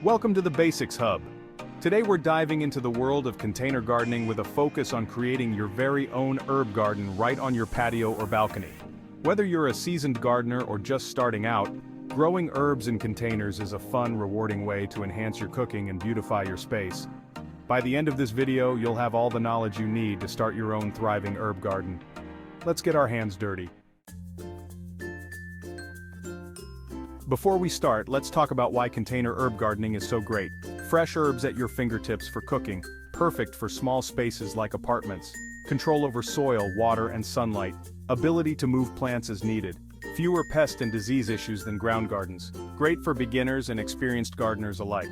Welcome to the Basics Hub. Today we're diving into the world of container gardening with a focus on creating your very own herb garden right on your patio or balcony. Whether you're a seasoned gardener or just starting out, growing herbs in containers is a fun, rewarding way to enhance your cooking and beautify your space. By the end of this video, you'll have all the knowledge you need to start your own thriving herb garden. Let's get our hands dirty. Before we start, let's talk about why container herb gardening is so great. Fresh herbs at your fingertips for cooking, perfect for small spaces like apartments. Control over soil, water, and sunlight. Ability to move plants as needed. Fewer pest and disease issues than ground gardens. Great for beginners and experienced gardeners alike.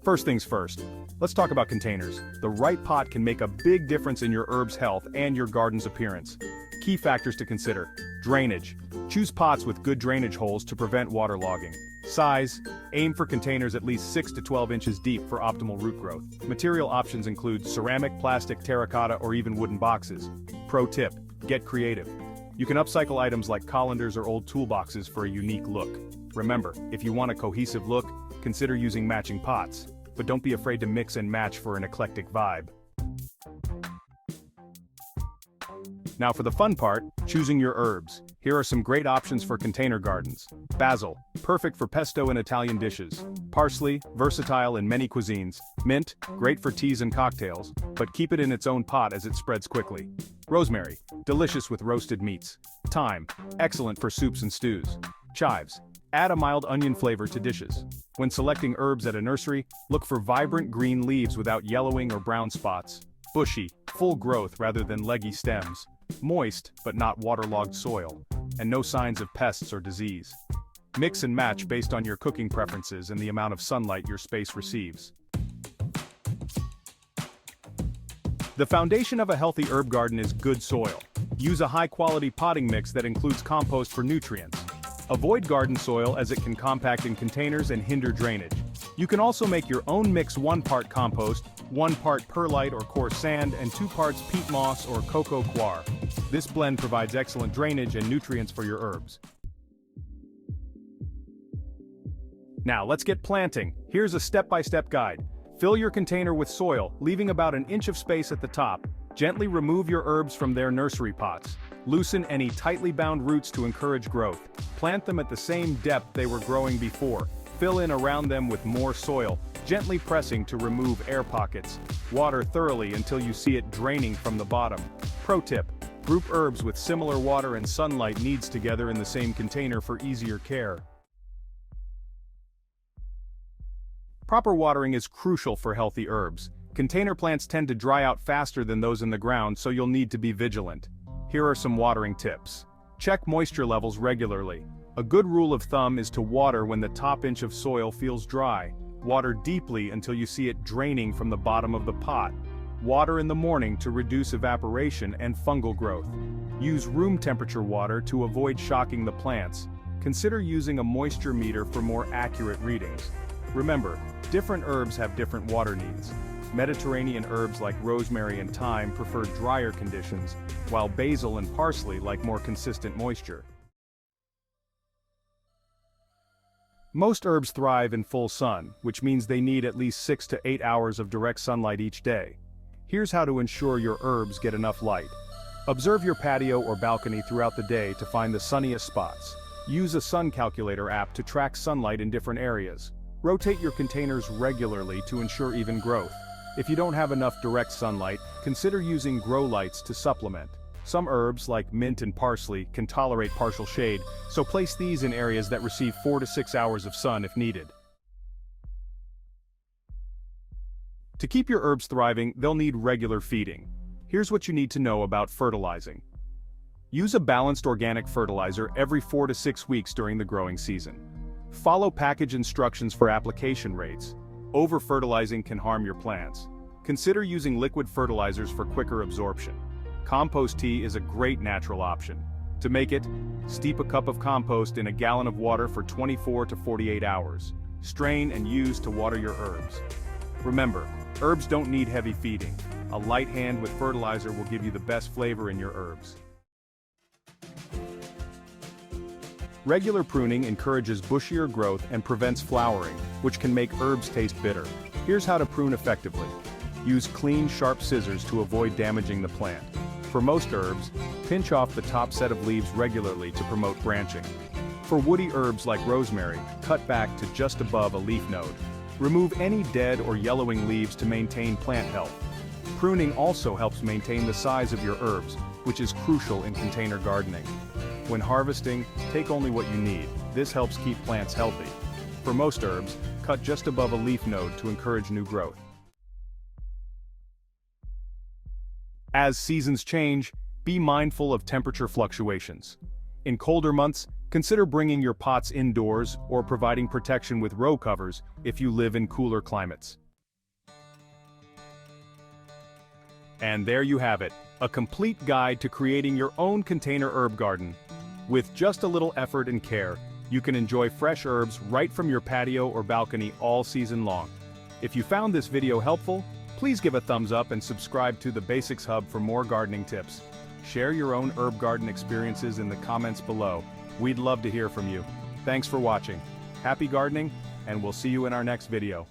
First things first, let's talk about containers. The right pot can make a big difference in your herb's health and your garden's appearance. Key factors to consider. Drainage. Choose pots with good drainage holes to prevent waterlogging. Size. Aim for containers at least 6 to 12 inches deep for optimal root growth. Material options include ceramic, plastic, terracotta, or even wooden boxes. Pro tip: get creative. You can upcycle items like colanders or old toolboxes for a unique look. Remember, if you want a cohesive look, consider using matching pots. But don't be afraid to mix and match for an eclectic vibe. Now for the fun part, choosing your herbs. Here are some great options for container gardens. Basil, perfect for pesto and Italian dishes. Parsley, versatile in many cuisines. Mint, great for teas and cocktails, but keep it in its own pot as it spreads quickly. Rosemary, delicious with roasted meats. Thyme, excellent for soups and stews. Chives, add a mild onion flavor to dishes. When selecting herbs at a nursery, look for vibrant green leaves without yellowing or brown spots. Bushy, full growth rather than leggy stems. Moist, but not waterlogged soil. And no signs of pests or disease. Mix and match based on your cooking preferences and the amount of sunlight your space receives. The foundation of a healthy herb garden is good soil. Use a high-quality potting mix that includes compost for nutrients. Avoid garden soil as it can compact in containers and hinder drainage. You can also make your own mix: 1 part compost, 1 part perlite or coarse sand, and 2 parts peat moss or cocoa coir. This blend provides excellent drainage and nutrients for your herbs. Now let's get planting. Here's a step-by-step guide. Fill your container with soil, leaving about an inch of space at the top. Gently remove your herbs from their nursery pots. Loosen any tightly bound roots to encourage growth. Plant them at the same depth they were growing before. Fill in around them with more soil, gently pressing to remove air pockets. Water thoroughly until you see it draining from the bottom. Pro tip: group herbs with similar water and sunlight needs together in the same container for easier care. Proper watering is crucial for healthy herbs. Container plants tend to dry out faster than those in the ground, so you'll need to be vigilant. Here are some watering tips. Check moisture levels regularly. A good rule of thumb is to water when the top inch of soil feels dry. Water deeply until you see it draining from the bottom of the pot. Water in the morning to reduce evaporation and fungal growth. Use room temperature water to avoid shocking the plants. Consider using a moisture meter for more accurate readings. Remember, different herbs have different water needs. Mediterranean herbs like rosemary and thyme prefer drier conditions, while basil and parsley like more consistent moisture. Most herbs thrive in full sun, which means they need at least 6 to 8 hours of direct sunlight each day. Here's how to ensure your herbs get enough light. Observe your patio or balcony throughout the day to find the sunniest spots. Use a sun calculator app to track sunlight in different areas. Rotate your containers regularly to ensure even growth. If you don't have enough direct sunlight, consider using grow lights to supplement. Some herbs, like mint and parsley, can tolerate partial shade, so place these in areas that receive 4 to 6 hours of sun if needed. To keep your herbs thriving, they'll need regular feeding. Here's what you need to know about fertilizing. Use a balanced organic fertilizer every 4 to 6 weeks during the growing season. Follow package instructions for application rates. Over-fertilizing can harm your plants. Consider using liquid fertilizers for quicker absorption. Compost tea is a great natural option. To make it, steep a cup of compost in a gallon of water for 24 to 48 hours. Strain and use to water your herbs. Remember, herbs don't need heavy feeding. A light hand with fertilizer will give you the best flavor in your herbs. Regular pruning encourages bushier growth and prevents flowering, which can make herbs taste bitter. Here's how to prune effectively. Use clean, sharp scissors to avoid damaging the plant. For most herbs, pinch off the top set of leaves regularly to promote branching. For woody herbs like rosemary, cut back to just above a leaf node. Remove any dead or yellowing leaves to maintain plant health. Pruning also helps maintain the size of your herbs, which is crucial in container gardening. When harvesting, take only what you need. This helps keep plants healthy. For most herbs, cut just above a leaf node to encourage new growth. As seasons change, be mindful of temperature fluctuations. In colder months, consider bringing your pots indoors or providing protection with row covers if you live in cooler climates. And there you have it, a complete guide to creating your own container herb garden. With just a little effort and care, you can enjoy fresh herbs right from your patio or balcony all season long. If you found this video helpful, please give a thumbs up and subscribe to the Basics Hub for more gardening tips. Share your own herb garden experiences in the comments below. We'd love to hear from you. Thanks for watching. Happy gardening, and we'll see you in our next video.